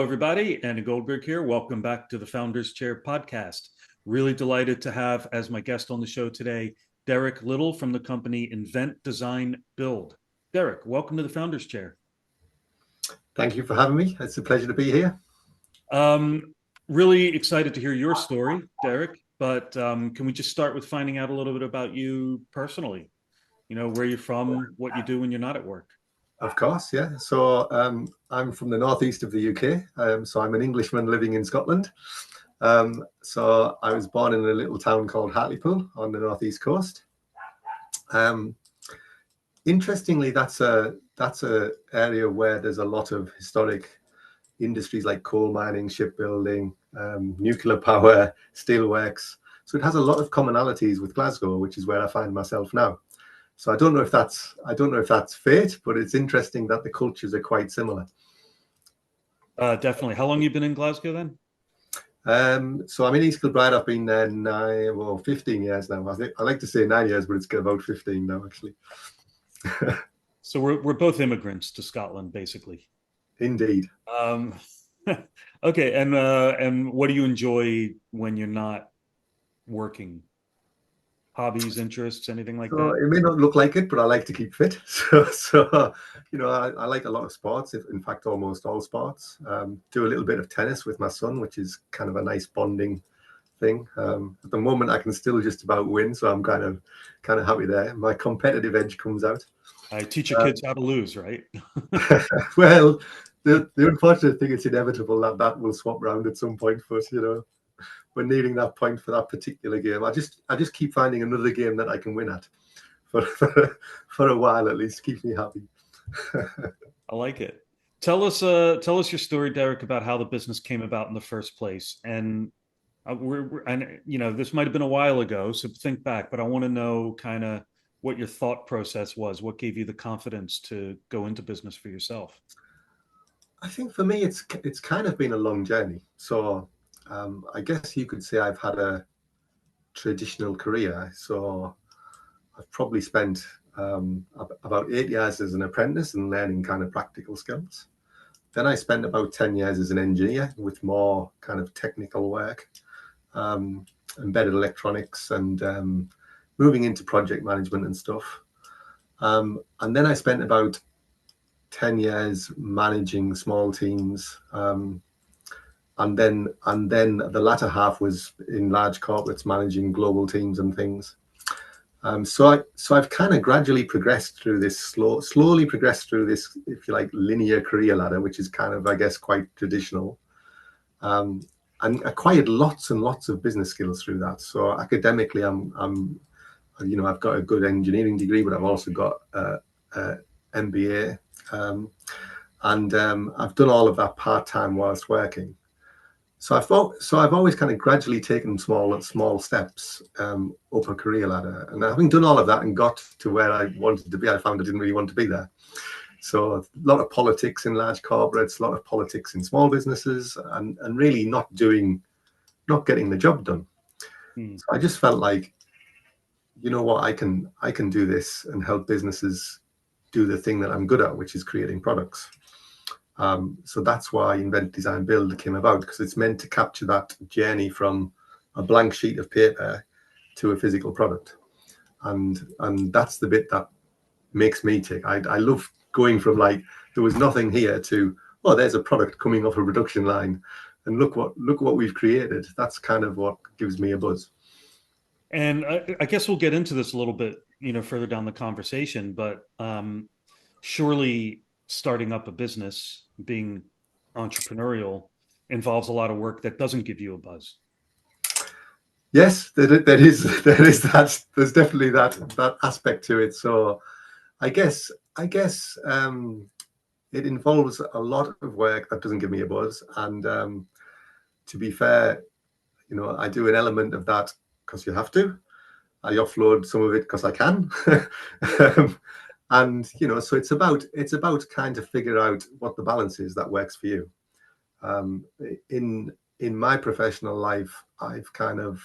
Hello, everybody. Andy Goldberg here. Welcome back to the Founders Chair podcast. Really delighted to have as my guest on the show today, Derek Little from the company Invent Design Build. Derek, welcome to the Founders Chair. Thank you for having me. It's a pleasure to be here. Really excited to hear your story, Derek, but can we just start with finding out a little bit about you personally? You know, where you're from, what you do when you're not at work. Of course, yeah. So I'm from the northeast of the UK. So I'm an Englishman living in Scotland. So I was born in a little town called Hartlepool on the northeast coast. Interestingly, that's a area where there's a lot of historic industries like coal mining, shipbuilding, nuclear power, steelworks. So it has a lot of commonalities with Glasgow, which is where I find myself now. So I don't know if that's fate, but it's interesting that the cultures are quite similar. Definitely. How long have you been in Glasgow then? So I'm in East Kilbride. I've been there 15 years now. I like to say 9 years, but it's about 15 now, actually. So we're both immigrants to Scotland, basically. Indeed. Okay, and what do you enjoy when you're not working? Hobbies, interests, anything like that? It may not look like it, but I like to keep fit. So I like a lot of sports. In fact, almost all sports. Do a little bit of tennis with my son, which is kind of a nice bonding thing. At the moment, I can still just about win, so I'm kind of happy there. My competitive edge comes out. I teach your kids how to lose, right? Well, the unfortunate thing, it's inevitable that will swap round at some point. But we're needing that point for that particular game. I just keep finding another game that I can win at for a while at least. Keeps me happy. I like it. Tell us your story, Derek, about how the business came about in the first place. And this might have been a while ago, so think back. But I want to know kind of what your thought process was. What gave you the confidence to go into business for yourself? I think for me, it's kind of been a long journey. So I guess you could say I've had a traditional career. So I've probably spent about 8 years as an apprentice and learning kind of practical skills. Then I spent about 10 years as an engineer with more kind of technical work, embedded electronics, and moving into project management and stuff. And then I spent about 10 years managing small teams. And then the latter half was in large corporates managing global teams and things. So I've kind of gradually progressed through this, slowly progressed through this, if you like, linear career ladder, which is kind of, I guess, quite traditional, and acquired lots and lots of business skills through that. So academically, I've got a good engineering degree, but I've also got MBA, and I've done all of that part-time whilst working. So I've always kind of gradually taken small steps up a career ladder, and having done all of that and got to where I wanted to be, I found I didn't really want to be there. So a lot of politics in large corporates, a lot of politics in small businesses, and really not getting the job done. So I just felt like, you know what, I can do this and help businesses do the thing that I'm good at, which is creating products. So that's why Invent Design Build came about, because it's meant to capture that journey from a blank sheet of paper to a physical product, and that's the bit that makes me tick. I love going from like there was nothing here to, oh, there's a product coming off a production line, and look what we've created. That's kind of what gives me a buzz. And I guess we'll get into this a little bit, further down the conversation, but surely starting up a business, being entrepreneurial, involves a lot of work that doesn't give you a buzz. Yes, there is that. There's definitely that aspect to it. So I guess it involves a lot of work that doesn't give me a buzz. And to be fair, I do an element of that because you have to. I offload some of it because I can. And so it's about kind of figure out what the balance is that works for you. In my professional life, I've kind of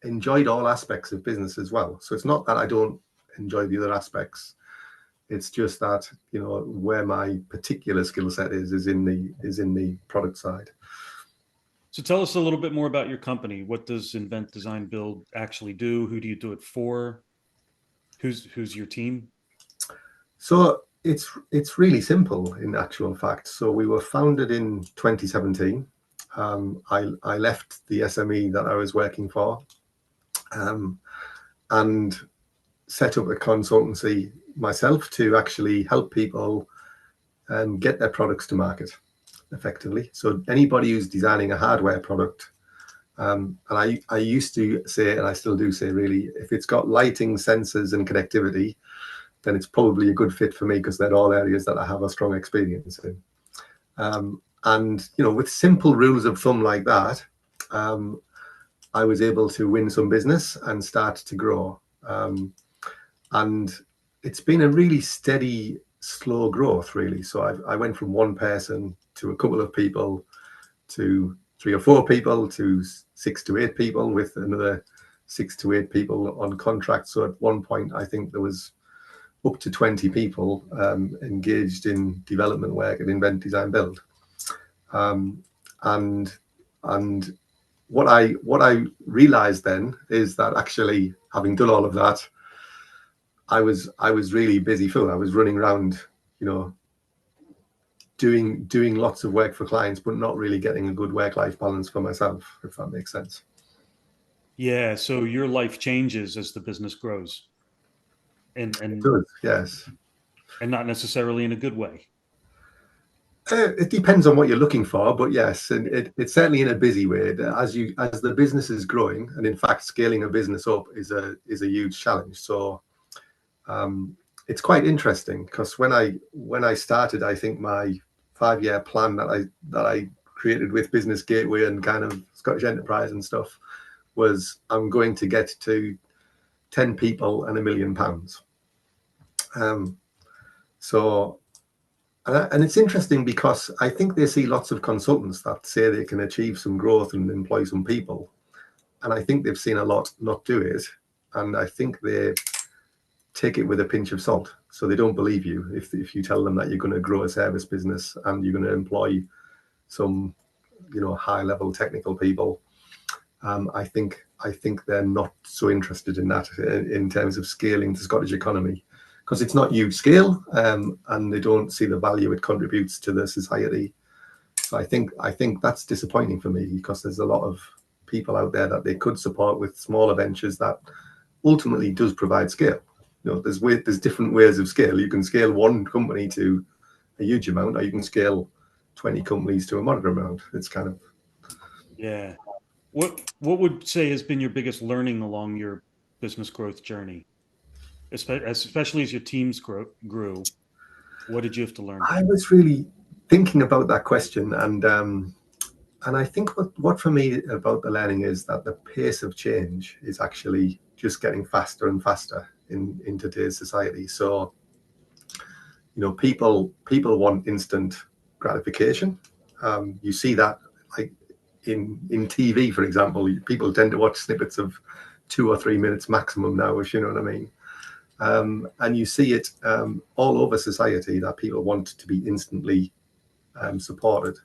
enjoyed all aspects of business as well. So it's not that I don't enjoy the other aspects. It's just that, where my particular skill set is in the product side. So tell us a little bit more about your company. What does Invent Design Build actually do? Who do you do it for? Who's your team? So it's really simple in actual fact. So we were founded in 2017. I left the SME that I was working for, and set up a consultancy myself to actually help people get their products to market effectively. So anybody who's designing a hardware product, and I used to say, and I still do say, really, if it's got lighting, sensors, and connectivity, then it's probably a good fit for me, because they're all areas that I have a strong experience in. And with simple rules of thumb like that, I was able to win some business and start to grow. And it's been a really steady, slow growth, really. So I went from one person to a couple of people to 3 or 4 people to 6 to 8 people, with another 6 to 8 people on contract. So at one point, I think there was up to 20 people engaged in development work at Invent Design Build. And what I realized then is that, actually, having done all of that, I was really busy fool. I was running around, doing lots of work for clients, but not really getting a good work-life balance for myself, if that makes sense. Yeah. So your life changes as the business grows, and It does, yes. and not necessarily in a good way. It depends on what you're looking for, but yes, and it's certainly in a busy way. As the business is growing, and in fact, scaling a business up is a huge challenge. So it's quite interesting, because when I started, I think my 5-year plan that I created with Business Gateway and kind of Scottish Enterprise and stuff was, I'm going to get to 10 people and £1 million. So. And it's interesting, because I think they see lots of consultants that say they can achieve some growth and employ some people. And I think they've seen a lot not do it. And I think they take it with a pinch of salt. So they don't believe you if you tell them that you're going to grow a service business and you're going to employ some, high level technical people. I think they're not so interested in that in terms of scaling the Scottish economy, because it's not huge scale, and they don't see the value it contributes to the society. So I think that's disappointing for me, because there's a lot of people out there that they could support with smaller ventures that ultimately does provide scale. There's different ways of scale. You can scale one company to a huge amount, or you can scale 20 companies to a moderate amount. It's kind of. Yeah. What would say has been your biggest learning along your business growth journey, especially as your teams grew? What did you have to learn? I was really thinking about that question, and I think what for me about the learning is that the pace of change is actually just getting faster and faster in today's society. So, people want instant gratification. You see that, like, in TV, for example, people tend to watch snippets of 2 or 3 minutes maximum now, if you know what I mean. And you see it all over society, that people want to be instantly supported.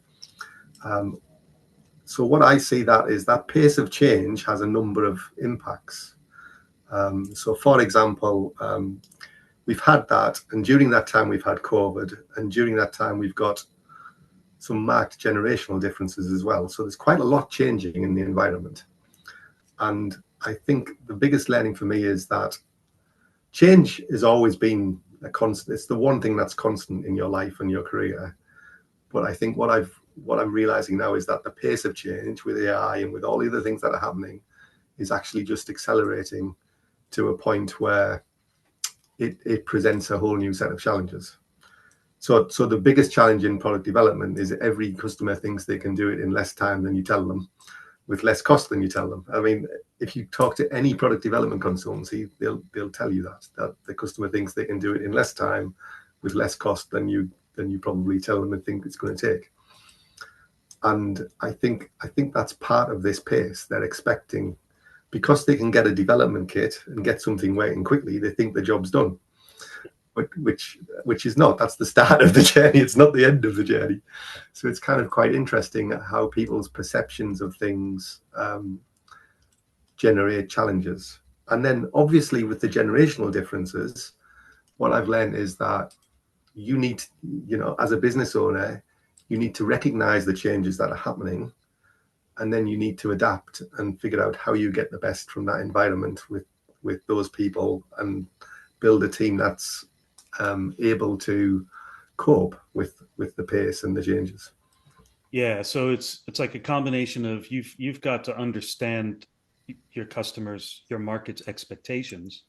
So what I see that is that pace of change has a number of impacts. So, for example, we've had that, and during that time we've had COVID, and during that time we've got some marked generational differences as well. So there's quite a lot changing in the environment. And I think the biggest learning for me is that change has always been a constant. It's the one thing that's constant in your life and your career. But I think what I'm realizing now is that the pace of change with AI and with all the other things that are happening is actually just accelerating to a point where it presents a whole new set of challenges. So the biggest challenge in product development is every customer thinks they can do it in less time than you tell them, with less cost than you tell them. I mean, if you talk to any product development consultancy, they'll tell you that the customer thinks they can do it in less time with less cost than you probably tell them and think it's going to take. And I think that's part of this pace. They're expecting, because they can get a development kit and get something working quickly, they think the job's done. which is not. That's the start of the journey. It's not the end of the journey. So it's kind of quite interesting how people's perceptions of things generate challenges. And then obviously with the generational differences, what I've learned is that you need, as a business owner, you need to recognize the changes that are happening, and then you need to adapt and figure out how you get the best from that environment with those people and build a team that's able to cope with the pace and the changes. Yeah, so it's like a combination of you've got to understand your customers, your market's expectations,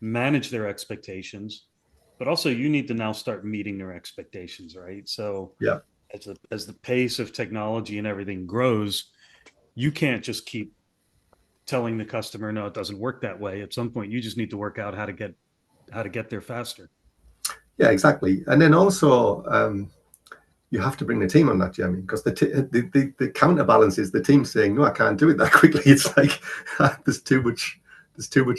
manage their expectations, but also you need to now start meeting their expectations, right? So Yeah, as the pace of technology and everything grows, you can't just keep telling the customer, no, it doesn't work that way. At some point, you just need to work out how to get there faster. yeah, exactly. And then also you have to bring the team on that journey, because the counterbalance is the team saying, no, I can't do it that quickly. It's like there's too much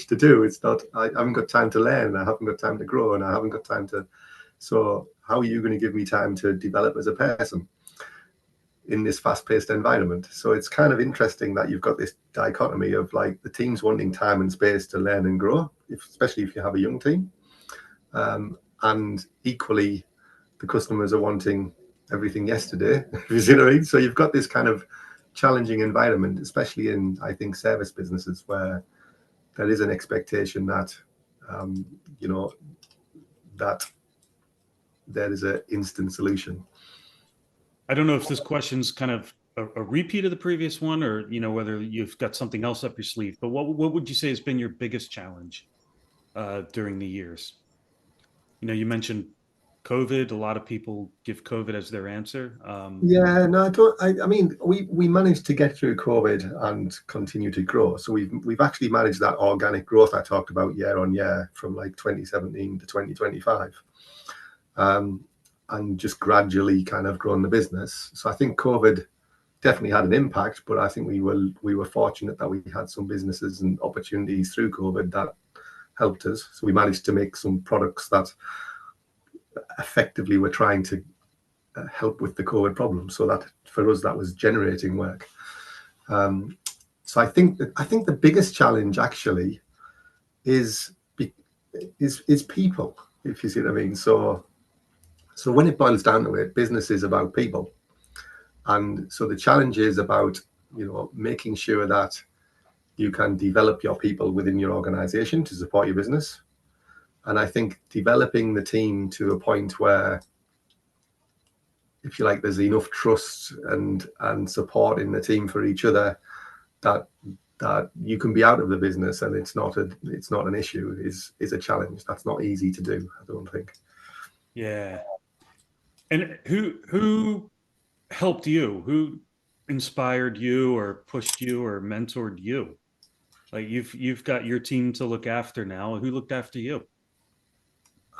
to do. It's not, I haven't got time to learn, I haven't got time to grow, and I haven't got time to. So how are you going to give me time to develop as a person in this fast-paced environment? So it's kind of interesting that you've got this dichotomy of like the teams wanting time and space to learn and grow, especially if you have a young team, and equally the customers are wanting everything yesterday. You see what I mean? So you've got this kind of challenging environment, especially in, I think, service businesses, where there is an expectation that that there is an instant solution. I don't know if this question's kind of a repeat of the previous one, or whether you've got something else up your sleeve. But what would you say has been your biggest challenge during the years? You mentioned COVID. A lot of people give COVID as their answer. Yeah, no, I don't. I mean, we managed to get through COVID and continue to grow. So we've actually managed that organic growth I talked about year on year from like 2017 to 2025, and just gradually kind of grown the business. So I think COVID definitely had an impact, but I think we were fortunate that we had some businesses and opportunities through COVID that helped us. So we managed to make some products that effectively were trying to help with the COVID problem. So that for us, that was generating work. So I think the biggest challenge actually is people, if you see what I mean. So when it boils down to it, business is about people, and so the challenge is about making sure that you can develop your people within your organization to support your business. And I think developing the team to a point where, if you like, there's enough trust and support in the team for each other that you can be out of the business and it's not an issue is a challenge. That's not easy to do, I don't think. Yeah. And who helped you? Who inspired you or pushed you or mentored you? Like you've got your team to look after now. Who looked after you?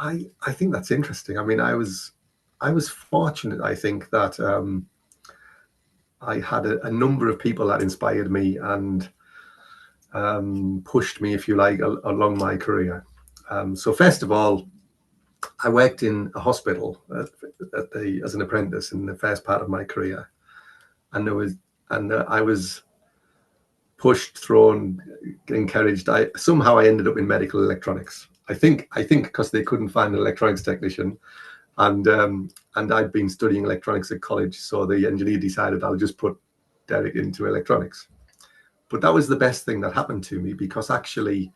I think that's interesting. I mean, I was fortunate, I think, that I had a number of people that inspired me and pushed me, if you like, along my career. So first of all, I worked in a hospital as an apprentice in the first part of my career, and I was pushed, thrown, encouraged. Somehow I ended up in medical electronics. I think because they couldn't find an electronics technician, and I'd been studying electronics at college, so the engineer decided I'll just put Derek into electronics. But that was the best thing that happened to me, because actually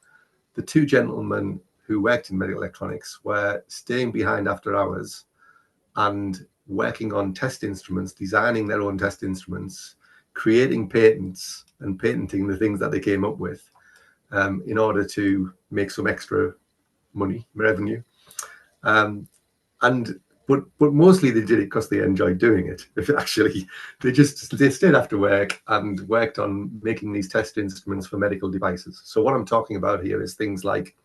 the two gentlemen who worked in medical electronics were staying behind after hours and working on test instruments, designing their own test instruments, creating patents and patenting the things that they came up with, in order to make some extra money, revenue. But mostly they did it because they enjoyed doing it. Actually, they stayed after work and worked on making these test instruments for medical devices. So what I'm talking about here is things like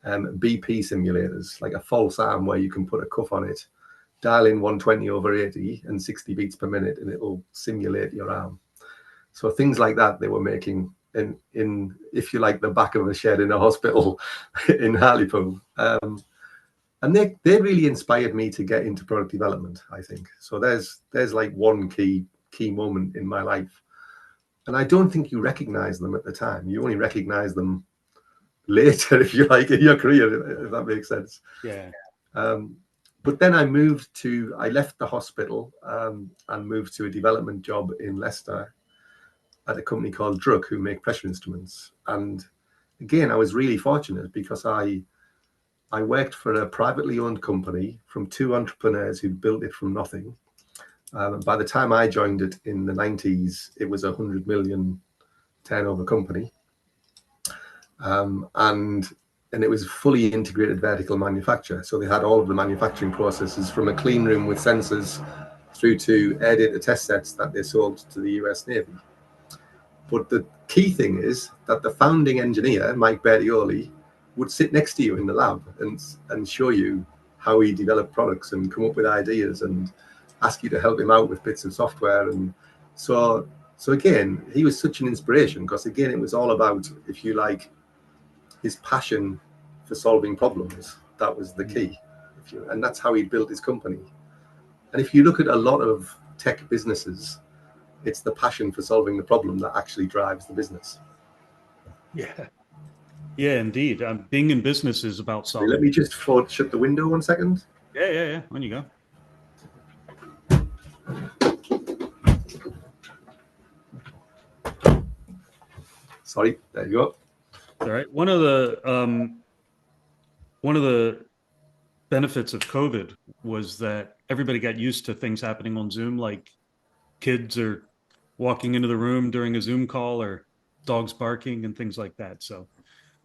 BP simulators, like a false arm where you can put a cuff on it, dial in 120/80 and 60 beats per minute, and it'll simulate your arm. So things like that they were making in if you like, the back of a shed in a hospital in Hartlepool. and they really inspired me to get into product development, I think. So there's like one key moment in my life. And I don't think you recognize them at the time. You only recognize them later, if you like, in your career, if that makes sense. Yeah. But then I left the hospital and moved to a development job in Leicester at a company called Druck, who make pressure instruments. And again, I was really fortunate because I worked for a privately owned company from two entrepreneurs who built it from nothing. By the time I joined it in the 90s, it was a 100 million turnover company. And it was fully integrated vertical manufacture. So they had all of the manufacturing processes from a clean room with sensors through to air data test sets that they sold to the US Navy. But the key thing is that the founding engineer, Mike Bertioli, would sit next to you in the lab and show you how he developed products and come up with ideas and ask you to help him out with bits of software. And so again, he was such an inspiration because, again, it was all about, if you like, his passion for solving problems. That was the key. And that's how he built his company. And if you look at a lot of tech businesses, it's the passion for solving the problem that actually drives the business. Yeah. Yeah, indeed. Being in business is about solving. Let me just shut the window 1 second. Yeah. On you go. Sorry, there you go. All right. One of the benefits of COVID was that everybody got used to things happening on Zoom, like kids are walking into the room during a Zoom call or dogs barking and things like that. So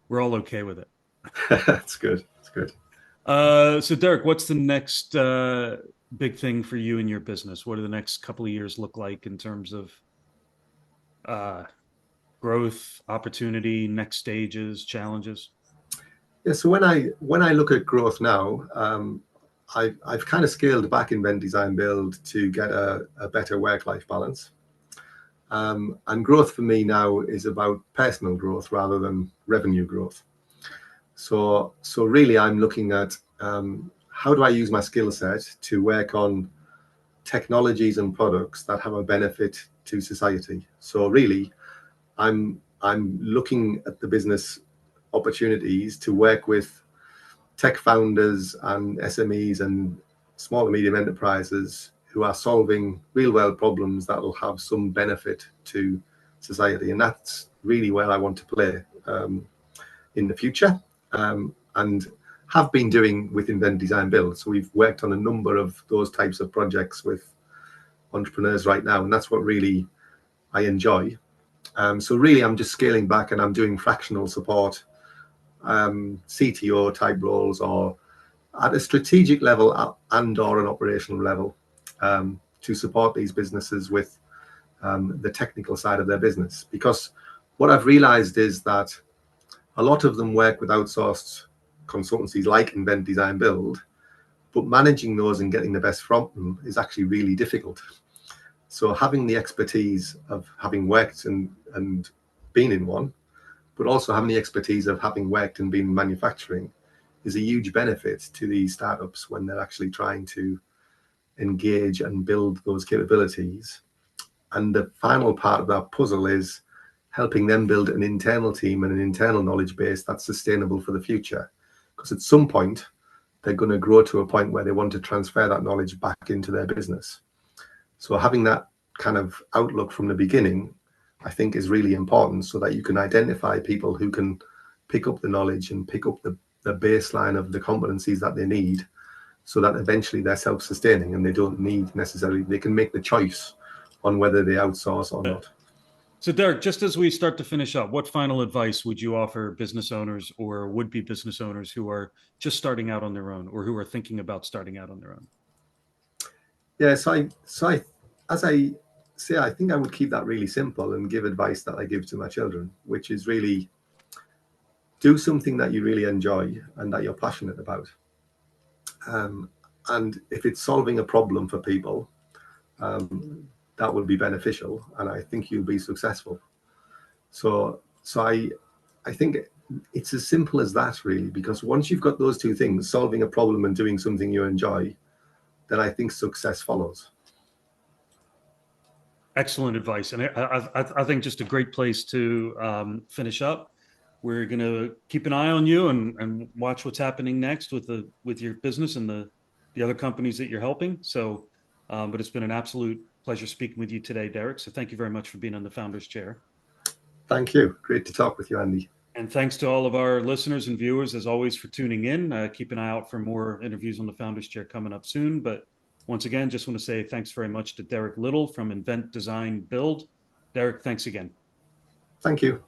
we're all okay with it. That's good. That's good. So Derek, what's the next big thing for you in your business? What do the next couple of years look like in terms of growth, opportunity, next stages, challenges? Yeah. So when I look at growth now, I've kind of scaled back Invent Design Build to get a better work-life balance. And growth for me now is about personal growth rather than revenue growth. So really, I'm looking at how do I use my skill set to work on technologies and products that have a benefit to society. So really, I'm looking at the business opportunities to work with tech founders and SMEs and small and medium enterprises who are solving real world problems that will have some benefit to society. And that's really where I want to play in the future, and have been doing with Invent Design Build. So we've worked on a number of those types of projects with entrepreneurs right now, and that's what really I enjoy. So really, I'm just scaling back and I'm doing fractional support, CTO type roles, or at a strategic level and or an operational level, to support these businesses with the technical side of their business. Because what I've realized is that a lot of them work with outsourced consultancies like Invent Design Build, but managing those and getting the best from them is actually really difficult. So having the expertise of having worked and been in one, but also having the expertise of having worked and been in manufacturing is a huge benefit to these startups when they're actually trying to engage and build those capabilities. And the final part of that puzzle is helping them build an internal team and an internal knowledge base that's sustainable for the future. Because at some point, they're going to grow to a point where they want to transfer that knowledge back into their business. So having that kind of outlook from the beginning, I think, is really important, so that you can identify people who can pick up the knowledge and pick up the baseline of the competencies that they need, so that eventually they're self-sustaining and they don't need necessarily, they can make the choice on whether they outsource or not. So Derek, just as we start to finish up, what final advice would you offer business owners or would-be business owners who are just starting out on their own or who are thinking about starting out on their own? Yeah, as I say, I think I would keep that really simple and give advice that I give to my children, which is really do something that you really enjoy and that you're passionate about. And if it's solving a problem for people, that will be beneficial, and I think you'll be successful. So I think it's as simple as that, really, because once you've got those two things, solving a problem and doing something you enjoy, then I think success follows. Excellent advice, and I think just a great place to finish up. We're going to keep an eye on you and watch what's happening next with your business and the other companies that you're helping. So, but it's been an absolute pleasure speaking with you today, Derek. So thank you very much for being on the Founders Chair. Thank you. Great to talk with you, Andy. And thanks to all of our listeners and viewers, as always, for tuning in. Keep an eye out for more interviews on the Founders Chair coming up soon. But once again, just want to say thanks very much to Derek Little from Invent Design Build. Derek, thanks again. Thank you.